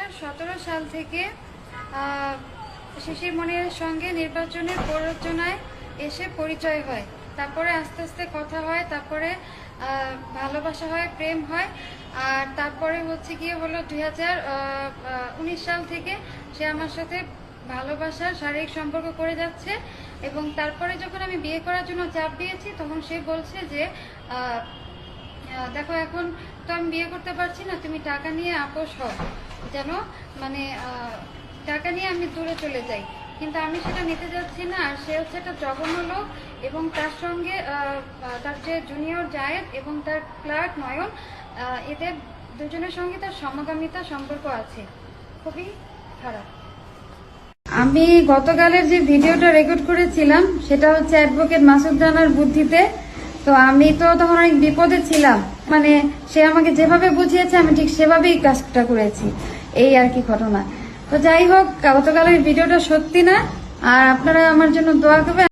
2017 সাল থেকে শিশির মনিরের সঙ্গে নির্বাচনের প্ররোচনায় এসে পরিচয় হয়। তারপরে আস্তে আস্তে কথা হয়, তারপরে ভালোবাসা হয়, প্রেম হয়। আর তারপরে হচ্ছে গিয়ে হলো 2019 সাল থেকে সে আমার সাথে ভালোবাসার শারীরিক সম্পর্ক করে যাচ্ছে। এবং তারপরে যখন আমি বিয়ে করার জন্য চাপ দিয়েছি, তখন সে বলছে যে দেখো এখন তো আমি বিয়ে করতে পারছি না, তুমি টাকা নিয়ে আপোস হও, যেন মানে টাকা নিয়ে আমি দূরে চলে যাই। কিন্তু আমি সেটা নিতে যাচ্ছি না। আর সে হচ্ছে একটা জঘন্য লোক, এবং তার সঙ্গে তার যে জুনিয়র জায়েদ এবং তার ক্লার্ক নয়ন, এদের দুজনের সঙ্গে তার সমগামিতা সম্পর্ক আছে। খুবই খারাপ। আমি গতকালের যে ভিডিওটা রেকর্ড করেছিলাম সেটা হচ্ছে অ্যাডভোকেট মাসুদ রানার বুদ্ধিতে। তো আমি তো তখন অনেক বিপদে ছিলাম, মানে সে আমাকে যেভাবে বুঝিয়েছে আমি ঠিক সেভাবেই কাজটা করেছি, এই আর কি ঘটনা। তো যাই হোক, গতকালের ভিডিওটা সত্যি না, আর আপনারা আমার জন্য দোয়া করবেন।